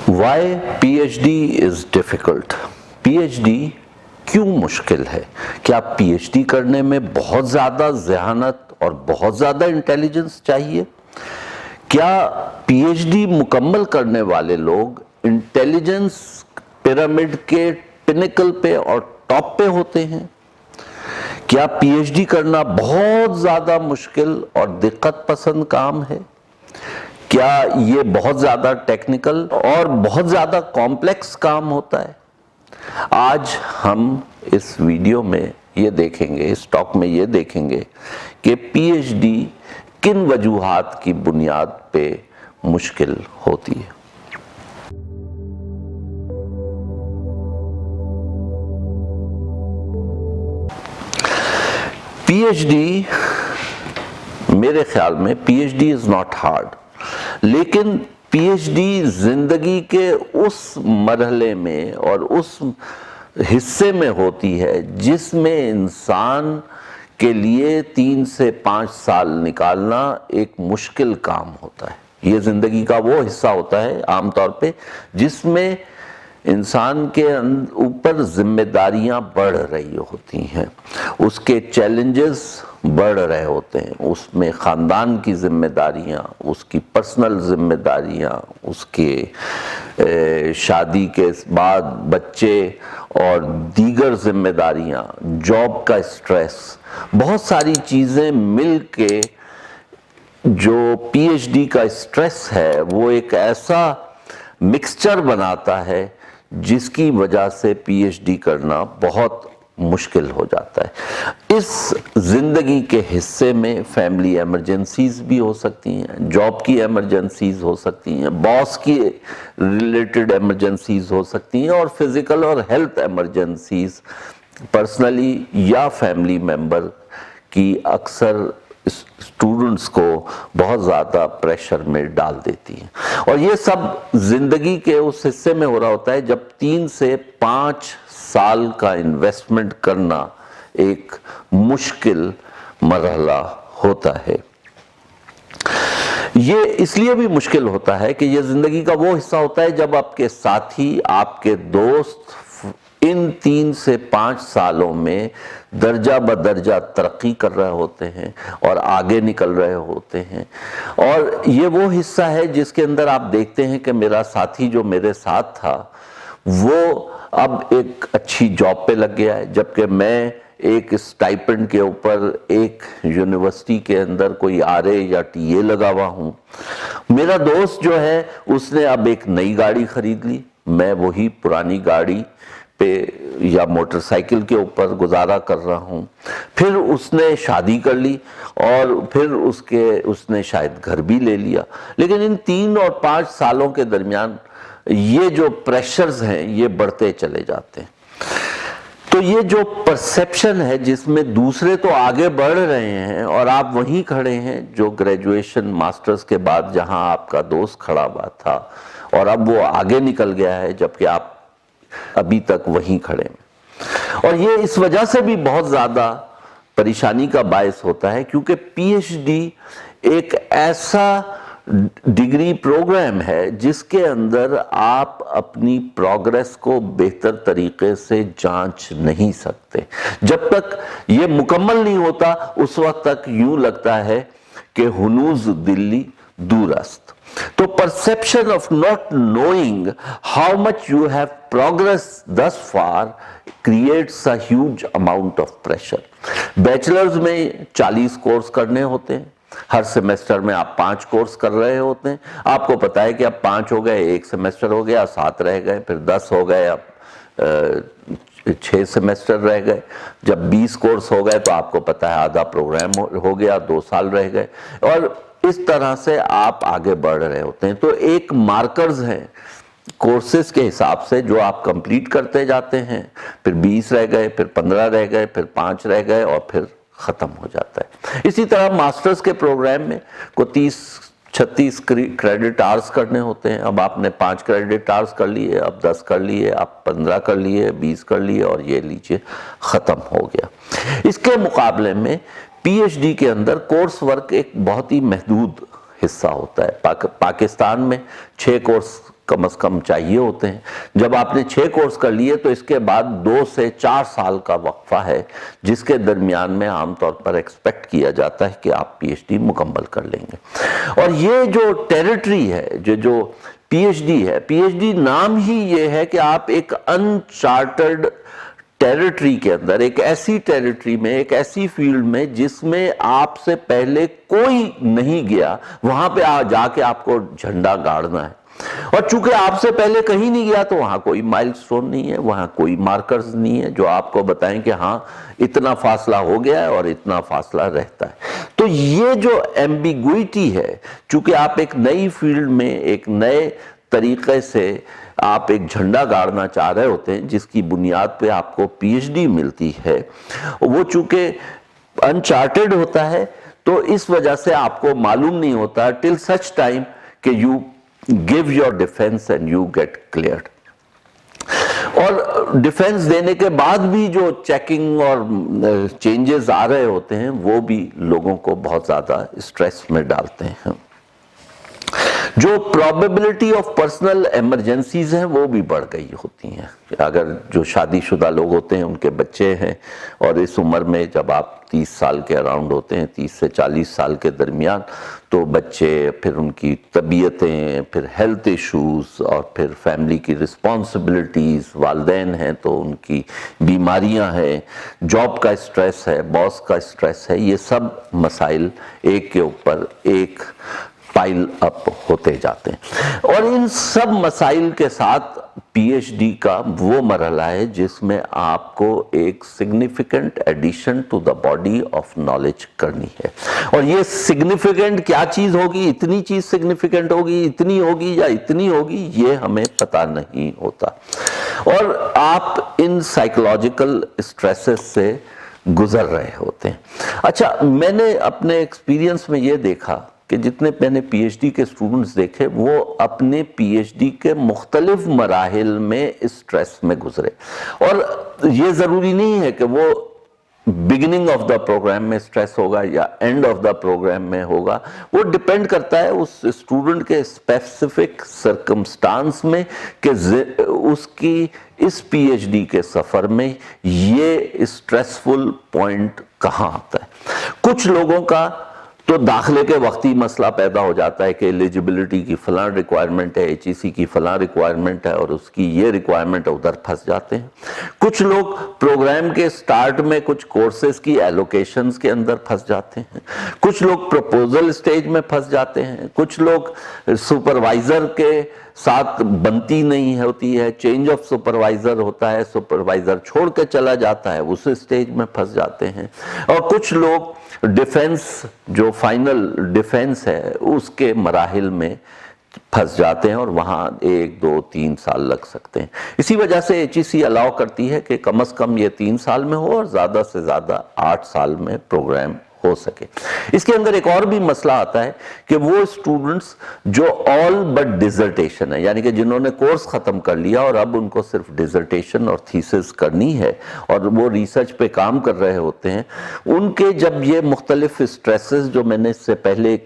Y P H D is difficult? P H D کیوں مشکل ہے؟ کیا پی ایچ ڈی کرنے میں بہت زیادہ ذہانت اور بہت زیادہ انٹیلیجنس چاہیے؟ کیا پی ایچ ڈی مکمل کرنے والے لوگ انٹیلیجنس پیرامڈ کے پینیکل پہ اور ٹاپ پہ ہوتے ہیں؟ کیا پی ایچ ڈی کرنا بہت زیادہ مشکل اور دقت پسند کام ہے؟ کیا یہ بہت زیادہ ٹیکنیکل اور بہت زیادہ کمپلیکس کام ہوتا ہے؟ آج ہم اس ویڈیو میں یہ دیکھیں گے، اس ٹاک میں یہ دیکھیں گے کہ پی ایچ ڈی کن وجوہات کی بنیاد پہ مشکل ہوتی ہے۔ پی ایچ ڈی، میرے خیال میں P H D is not hard, لیکن پی ایچ ڈی زندگی کے اس مرحلے میں اور اس حصے میں ہوتی ہے جس میں انسان کے لیے 3 سے 5 سال نکالنا ایک مشکل کام ہوتا ہے۔ یہ زندگی کا وہ حصہ ہوتا ہے عام طور پہ جس میں انسان کے اوپر ذمہ داریاں بڑھ رہی ہوتی ہیں، اس کے چیلنجز بڑھ رہے ہوتے ہیں، اس میں خاندان کی ذمہ داریاں، اس کی پرسنل ذمہ داریاں، اس کے شادی کے بعد بچے اور دیگر ذمہ داریاں، جاب کا اسٹریس، بہت ساری چیزیں مل کے جو پی ایچ ڈی کا اسٹریس ہے وہ ایک ایسا مکسچر بناتا ہے جس کی وجہ سے پی ایچ ڈی کرنا بہت مشکل ہو جاتا ہے۔ اس زندگی کے حصے میں فیملی ایمرجنسیز بھی ہو سکتی ہیں، جاب کی ایمرجنسیز ہو سکتی ہیں، باس کی ریلیٹڈ ایمرجنسیز ہو سکتی ہیں، اور فزیکل اور ہیلتھ ایمرجنسیز پرسنلی یا فیملی ممبر کی اکثر اسٹوڈنٹس کو بہت زیادہ پریشر میں ڈال دیتی ہیں، اور یہ سب زندگی کے اس حصے میں ہو رہا ہوتا ہے جب 3 سے 5 سال کا انویسٹمنٹ کرنا ایک مشکل مرحلہ ہوتا ہے۔ یہ اس لیے بھی مشکل ہوتا ہے کہ یہ زندگی کا وہ حصہ ہوتا ہے جب آپ کے ساتھی، آپ کے دوست ان 3 سے 5 سالوں میں درجہ بدرجہ ترقی کر رہے ہوتے ہیں اور آگے نکل رہے ہوتے ہیں، اور یہ وہ حصہ ہے جس کے اندر آپ دیکھتے ہیں کہ میرا ساتھی جو میرے ساتھ تھا وہ اب ایک اچھی جاب پہ لگ گیا ہے، جبکہ میں ایک اسٹائپنڈ کے اوپر ایک یونیورسٹی کے اندر کوئی آر اے یا ٹی اے لگا ہوا ہوں۔ میرا دوست جو ہے اس نے اب ایک نئی گاڑی خرید لی، میں وہی پرانی گاڑی پہ یا موٹر سائیکل کے اوپر گزارا کر رہا ہوں۔ پھر اس نے شادی کر لی اور پھر اس نے شاید گھر بھی لے لیا، لیکن ان 3 اور 5 سالوں کے درمیان یہ جو پریشرز ہیں یہ بڑھتے چلے جاتے ہیں۔ تو یہ جو پرسیپشن ہے جس میں دوسرے تو آگے بڑھ رہے ہیں اور آپ وہیں کھڑے ہیں جو گریجویشن ماسٹرز کے بعد جہاں آپ کا دوست کھڑا ہوا تھا، اور اب وہ آگے نکل گیا ہے جبکہ آپ ابھی تک وہیں کھڑے ہیں، اور یہ اس وجہ سے بھی بہت زیادہ پریشانی کا باعث ہوتا ہے کیونکہ پی ایچ ڈی ایک ایسا ڈگری پروگرام ہے جس کے اندر آپ اپنی پروگریس کو بہتر طریقے سے جانچ نہیں سکتے۔ جب تک یہ مکمل نہیں ہوتا اس وقت تک یوں لگتا ہے کہ ہنوز دلی دور است۔ تو perception of not knowing how much you have progressed thus far creates a huge amount of pressure۔ Bachelors میں 40 کورس کرنے ہوتے ہیں، ہر سیمیسٹر میں آپ 5 کورس کر رہے ہوتے ہیں، آپ کو پتا ہے کہ اب 5 ہو گئے، ایک سیمیسٹر ہو گیا، 7 رہ گئے، پھر 10 ہو گئے، اب 6 سیمیسٹر رہ گئے، جب 20 کورس ہو گئے تو آپ کو پتا ہے آدھا پروگرام ہو گیا، 2 سال رہ گئے، اور اس طرح سے آپ آگے بڑھ رہے ہوتے ہیں۔ تو ایک مارکرز ہیں کورسز کے حساب سے جو آپ کمپلیٹ کرتے جاتے ہیں، پھر 20 رہ گئے، پھر 15 رہ گئے، پھر 5 رہ گئے، اور پھر ختم ہو جاتا ہے۔ اسی طرح ماسٹرز کے پروگرام میں کو 30-36 کریڈٹ آرز کرنے ہوتے ہیں، اب آپ نے 5 کریڈٹ آرز کر لیے، اب 10 کر لیے، اب 15 کر لیے، 20 کر لیے، اور یہ لیجئے ختم ہو گیا۔ اس کے مقابلے میں پی ایچ ڈی کے اندر کورس ورک ایک بہت ہی محدود حصہ ہوتا ہے۔ پاکستان میں 6 کورس کم از کم چاہیے ہوتے ہیں. جب آپ نے 6 کورس کر لیے تو اس کے بعد 2 سے 4 سال کا وقفہ ہے جس کے درمیان میں عام طور پر ایکسپیکٹ کیا جاتا ہے کہ آپ پی ایچ ڈی مکمل کر لیں گے. اور یہ جو ٹیریٹری ہے جو پی ایچ ڈی ہے، پی ایچ ڈی نام ہی یہ ہے کہ آپ ایک انچارٹرڈ ٹیریٹری کے اندر، ایک ایسی ٹیریٹری میں، ایک ایسی فیلڈ میں جس میں آپ سے پہلے کوئی نہیں گیا، وہاں پہ جا کے آپ کو جھنڈا گاڑنا ہے. اور چونکہ آپ سے پہلے کہیں نہیں گیا تو وہاں کوئی مائل سٹون نہیں ہے، وہاں کوئی مارکرز نہیں ہے جو آپ کو بتائیں کہ ہاں اتنا فاصلہ ہو گیا ہے اور اتنا فاصلہ رہتا ہے. تو یہ جو ایمبیگوئٹی ہے، چونکہ آپ ایک نئی فیلڈ میں ایک نئے طریقے سے آپ ایک جھنڈا گاڑنا چاہ رہے ہوتے ہیں جس کی بنیاد پہ آپ کو پی ایچ ڈی ملتی ہے، وہ چونکہ انچارٹڈ ہوتا ہے تو اس وجہ سے آپ کو معلوم نہیں ہوتا ٹل سچ ٹائم کہ you give your defense and you get cleared. اور ڈیفنس دینے کے بعد بھی جو چیکنگ اور چینجز آ رہے ہوتے ہیں وہ بھی لوگوں کو بہت زیادہ اسٹریس میں ڈالتے ہیں. جو پرابیبلٹی آف پرسنل ایمرجنسیز ہیں وہ بھی بڑھ گئی ہوتی ہیں. اگر جو شادی شدہ لوگ ہوتے ہیں ان کے بچے ہیں اور اس عمر میں جب آپ 30 سال کے اراؤنڈ ہوتے ہیں، 30 سے 40 سال کے درمیان، تو بچے، پھر ان کی طبیعتیں، پھر ہیلتھ ایشوز، اور پھر فیملی کی رسپانسبلٹیز، والدین ہیں تو ان کی بیماریاں ہیں، جاب کا اسٹریس ہے، باس کا اسٹریس ہے، یہ سب مسائل ایک کے اوپر ایک پائل اپ ہوتے جاتے ہیں. اور ان سب مسائل کے ساتھ پی ایچ ڈی کا وہ مرحلہ ہے جس میں آپ کو ایک significant addition to the body of knowledge کرنی ہے. اور یہ سگنیفیکنٹ کیا چیز ہوگی، اتنی چیز سگنیفیکنٹ ہوگی، اتنی ہوگی یا اتنی ہوگی، یہ ہمیں پتہ نہیں ہوتا. اور آپ ان سائیکولوجیکل اسٹریسز سے گزر رہے ہوتے ہیں. اچھا، میں نے اپنے ایکسپیرینس میں یہ دیکھا کہ جتنے میں نے پی ایچ ڈی کے اسٹوڈنٹس دیکھے وہ اپنے پی ایچ ڈی کے مختلف مراحل میں اسٹریس میں گزرے. اور یہ ضروری نہیں ہے کہ وہ بگننگ آف دا پروگرام میں اسٹریس ہوگا یا اینڈ آف دا پروگرام میں ہوگا. وہ ڈیپینڈ کرتا ہے اس اسٹوڈنٹ کے اسپیسیفک سرکمسٹانس میں کہ اس کی اس پی ایچ ڈی کے سفر میں یہ اسٹریسفل پوائنٹ کہاں آتا ہے. کچھ لوگوں کا تو داخلے کے وقتی مسئلہ پیدا ہو جاتا ہے کہ ایلیجیبلٹی کی فلاں ریکوائرمنٹ ہے، ایچ ای سی کی فلاں ریکوائرمنٹ ہے اور اس کی یہ ریکوائرمنٹ ہے، ادھر پھنس جاتے ہیں. کچھ لوگ پروگرام کے سٹارٹ میں کچھ کورسز کی ایلوکیشنز کے اندر پھنس جاتے ہیں. کچھ لوگ پروپوزل سٹیج میں پھنس جاتے ہیں. کچھ لوگ سپروائزر کے ساتھ بنتی نہیں ہوتی ہے، چینج آف سپروائزر ہوتا ہے، سپروائزر چھوڑ کے چلا جاتا ہے، اس سٹیج میں پھنس جاتے ہیں. اور کچھ لوگ ڈیفنس، جو فائنل ڈیفنس ہے، اس کے مراحل میں پھنس جاتے ہیں اور وہاں 1 2 3 سال لگ سکتے ہیں. اسی وجہ سے ایچ ای سی الاؤ کرتی ہے کہ کم از کم یہ 3 سال میں ہو اور زیادہ سے زیادہ 8 سال میں پروگرام ہو سکے. اس کے اندر ایک اور بھی مسئلہ آتا ہے کہ وہ اسٹوڈنٹس جو آل بٹ ڈیزرٹیشن ہے، یعنی کہ جنہوں نے کورس ختم کر لیا اور اب ان کو صرف ڈیزرٹیشن اور تھیسس کرنی ہے اور وہ ریسرچ پہ کام کر رہے ہوتے ہیں، ان کے جب یہ مختلف اسٹریسز جو میں نے اس سے پہلے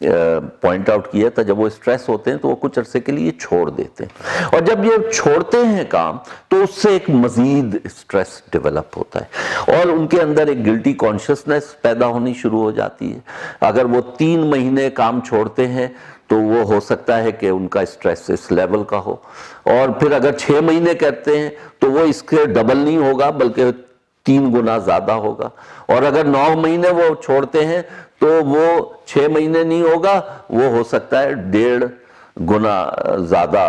پوائنٹ آؤٹ کیا تھا، جب وہ اسٹریس ہوتے ہیں تو وہ کچھ عرصے کے لیے چھوڑ دیتے ہیں. اور جب یہ چھوڑتے ہیں کام تو اس سے ایک مزید اسٹریس ڈیولپ ہوتا ہے اور ان کے اندر ایک گلٹی کانشیسنس پیدا ہونی شروع ہو جاتی ہے. اگر وہ 3 مہینے کام چھوڑتے ہیں تو وہ ہو سکتا ہے کہ ان کا اسٹریس اس لیول کا ہو، اور پھر اگر 6 مہینے کرتے ہیں تو وہ اس کے ڈبل نہیں ہوگا بلکہ 3 گنا زیادہ ہوگا. اور اگر 9 مہینے وہ چھوڑتے ہیں تو وہ 6 مہینے نہیں ہوگا، وہ ہو سکتا ہے 1.5 گنا زیادہ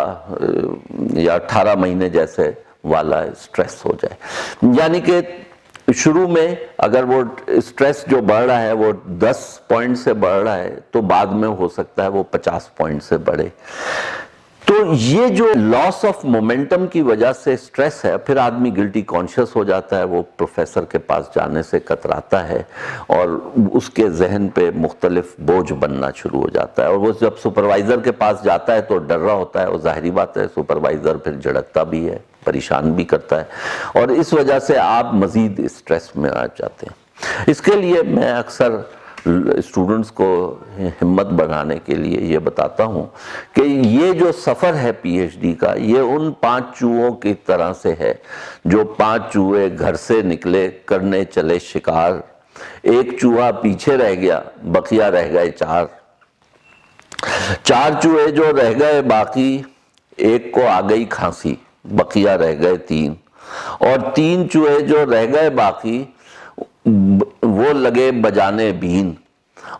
یا 18 مہینے جیسے والا اسٹریس ہو جائے. یعنی کہ شروع میں اگر وہ اسٹریس جو بڑھ رہا ہے وہ 10 پوائنٹ سے بڑھ رہا ہے تو بعد میں ہو سکتا ہے وہ 50 پوائنٹ سے بڑھے. تو یہ جو لاس آف مومنٹم کی وجہ سے اسٹریس ہے، پھر آدمی گلٹی کانشیس ہو جاتا ہے، وہ پروفیسر کے پاس جانے سے کتراتا ہے اور اس کے ذہن پہ مختلف بوجھ بننا شروع ہو جاتا ہے. اور وہ جب سپروائزر کے پاس جاتا ہے تو ڈر رہا ہوتا ہے، اور ظاہری بات ہے سپروائزر پھر جھڑکتا بھی ہے، پریشان بھی کرتا ہے، اور اس وجہ سے آپ مزید اسٹریس میں آ جاتے ہیں. اس کے لیے میں اکثر اسٹوڈنٹس کو ہمت بڑھانے کے لیے یہ بتاتا ہوں کہ یہ جو سفر ہے پی ایچ ڈی کا، یہ ان 5 چوہوں کی طرح سے ہے جو 5 چوہے گھر سے نکلے کرنے چلے شکار، ایک چوہا پیچھے رہ گیا، بقیہ رہ گئے 4 چوہے جو رہ گئے باقی، ایک کو آ گئی کھانسی، بقیہ رہ گئے 3 اور 3 چوہے جو رہ گئے باقی وہ لگے بجانے بین،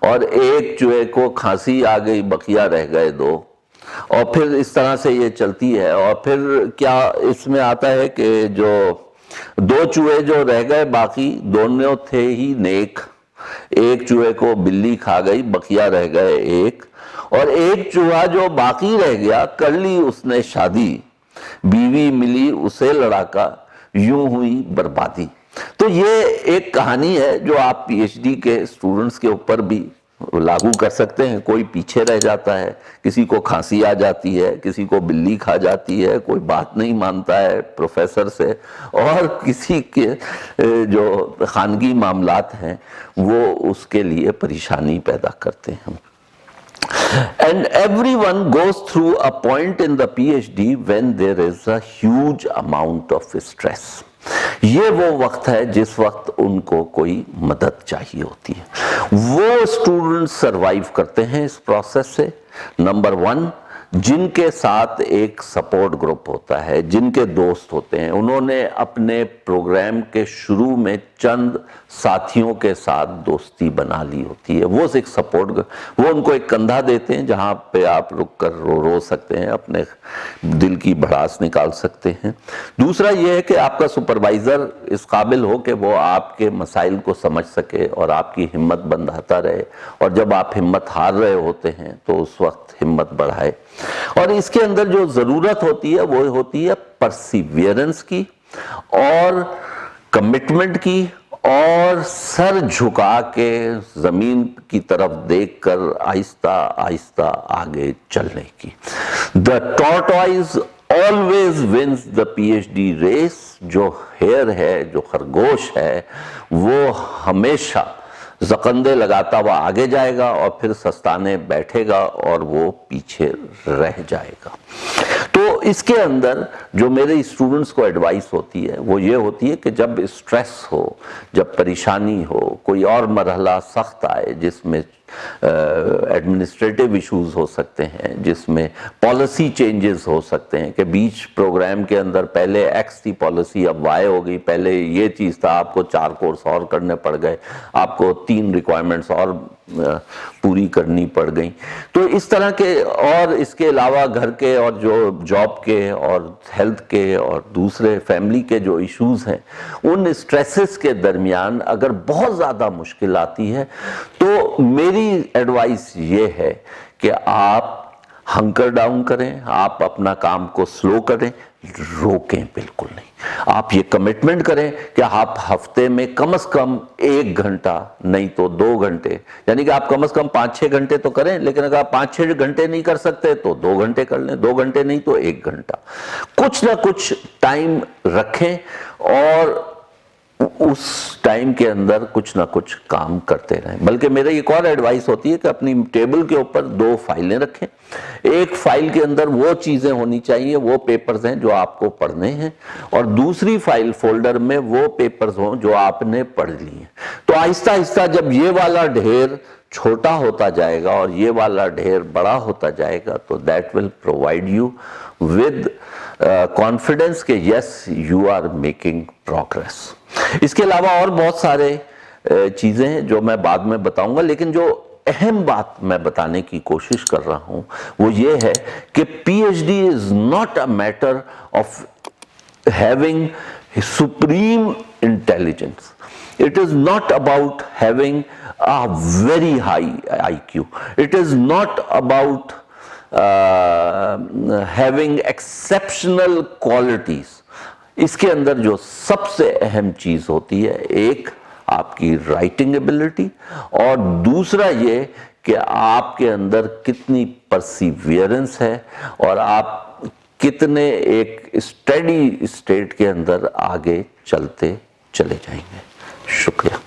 اور ایک چوہے کو کھانسی آ گئی، بقیہ رہ گئے 2، اور پھر اس طرح سے یہ چلتی ہے۔ اور پھر کیا اس میں آتا ہے کہ جو 2 چوہے جو رہ گئے باقی، دونوں تھے ہی نیک، ایک چوہے کو بلی کھا گئی، بقیہ رہ گئے 1، اور ایک چوہا جو باقی رہ گیا کر لی اس نے شادی، بیوی ملی اسے لڑاکا، یوں ہوئی بربادی۔ تو یہ ایک کہانی ہے جو آپ پی ایچ ڈی کے اسٹوڈنٹس کے اوپر بھی لاگو کر سکتے ہیں۔ کوئی پیچھے رہ جاتا ہے، کسی کو کھانسی آ جاتی ہے، کسی کو بلی کھا جاتی ہے، کوئی بات نہیں مانتا ہے پروفیسر سے، اور کسی کے جو خانگی معاملات ہیں وہ اس کے لیے پریشانی پیدا کرتے ہیں۔ And everyone goes through a point in the PhD when there is a huge amount of stress. یہ وہ وقت ہے جس وقت ان کو کوئی مدد چاہیے ہوتی ہے۔ وہ اسٹوڈنٹ سروائیو کرتے ہیں اس پروسیس سے، نمبر 1 جن کے ساتھ ایک سپورٹ گروپ ہوتا ہے، جن کے دوست ہوتے ہیں، انہوں نے اپنے پروگرام کے شروع میں چند ساتھیوں کے ساتھ دوستی بنا لی ہوتی ہے، وہ ایک سپورٹ، وہ ان کو ایک کندھا دیتے ہیں جہاں پہ آپ رک کر رو سکتے ہیں، اپنے دل کی بھڑاس نکال سکتے ہیں۔ دوسرا یہ ہے کہ آپ کا سپروائزر اس قابل ہو کہ وہ آپ کے مسائل کو سمجھ سکے اور آپ کی ہمت بندھاتا رہے، اور جب آپ ہمت ہار رہے ہوتے ہیں تو اس وقت ہمت بڑھائے۔ اور اس کے اندر جو ضرورت ہوتی ہے وہ ہوتی ہے پرسیویرنس کی اور کمٹمنٹ کی، اور سر جھکا کے زمین کی طرف دیکھ کر آہستہ آہستہ آگے چلنے کی۔ The tortoise always wins the PhD race. جو ہیر ہے، جو خرگوش ہے، وہ ہمیشہ زقندے لگاتا ہوا آگے جائے گا اور پھر سستانے بیٹھے گا اور وہ پیچھے رہ جائے گا۔ تو اس کے اندر جو میرے اسٹوڈنٹس کو ایڈوائس ہوتی ہے وہ یہ ہوتی ہے کہ جب اسٹریس ہو، جب پریشانی ہو، کوئی اور مرحلہ سخت آئے جس میں ایڈمنسٹریٹو ایشوز ہو سکتے ہیں، جس میں پالیسی چینجز ہو سکتے ہیں کہ بیچ پروگرام کے اندر پہلے ایکس تھی پالیسی اب وائی ہو گئی، پہلے یہ چیز تھا آپ کو 4 کورس اور کرنے پڑ گئے، آپ کو 3 ریکوائرمنٹس اور پوری کرنی پڑ گئیں۔ تو اس طرح کے، اور اس کے علاوہ گھر کے اور جو جاب کے اور ہیلتھ کے اور دوسرے فیملی کے جو ایشوز ہیں، ان اسٹریسز کے درمیان اگر بہت زیادہ مشکل آتی ہے تو میری ایڈوائس یہ ہے کہ آپ ہنکر ڈاؤن کریں، آپ اپنا کام کو سلو کریں، روکیں بالکل نہیں۔ آپ یہ کمٹمنٹ کریں کہ آپ ہفتے میں کم از کم 1 گھنٹہ نہیں تو 2 گھنٹے، یعنی کہ آپ کم از کم 5-6 گھنٹے تو کریں، لیکن اگر آپ 5-6 گھنٹے نہیں کر سکتے تو 2 گھنٹے کر لیں، 2 گھنٹے نہیں تو 1 گھنٹہ، کچھ نہ کچھ ٹائم رکھیں اور اس ٹائم کے اندر کچھ نہ کچھ کام کرتے رہیں۔ بلکہ میرے ایک اور ایڈوائس ہوتی ہے کہ اپنی ٹیبل کے اوپر 2 فائلیں رکھیں، ایک فائل کے اندر وہ چیزیں ہونی چاہیے، وہ پیپرز ہیں جو آپ کو پڑھنے ہیں، اور دوسری فائل فولڈر میں وہ پیپرز ہوں جو آپ نے پڑھ لی ہیں۔ تو آہستہ آہستہ جب یہ والا ڈھیر چھوٹا ہوتا جائے گا اور یہ والا ڈھیر بڑا ہوتا جائے گا تو that will provide you with confidence کہ yes you are making progress. اس کے علاوہ اور بہت سارے چیزیں ہیں جو میں بعد میں بتاؤں گا، لیکن جو اہم بات میں بتانے کی کوشش کر رہا ہوں وہ یہ ہے کہ P H D is not a matter of having supreme intelligence. It is not about having a very high IQ. It is not about having exceptional qualities. اس کے اندر جو سب سے اہم چیز ہوتی ہے، ایک آپ کی رائٹنگ ایبلٹی، اور دوسرا یہ کہ آپ کے اندر کتنی پرسیویئرنس ہے اور آپ کتنے ایک اسٹیڈی اسٹیٹ کے اندر آگے چلتے چلے جائیں گے۔ شکریہ۔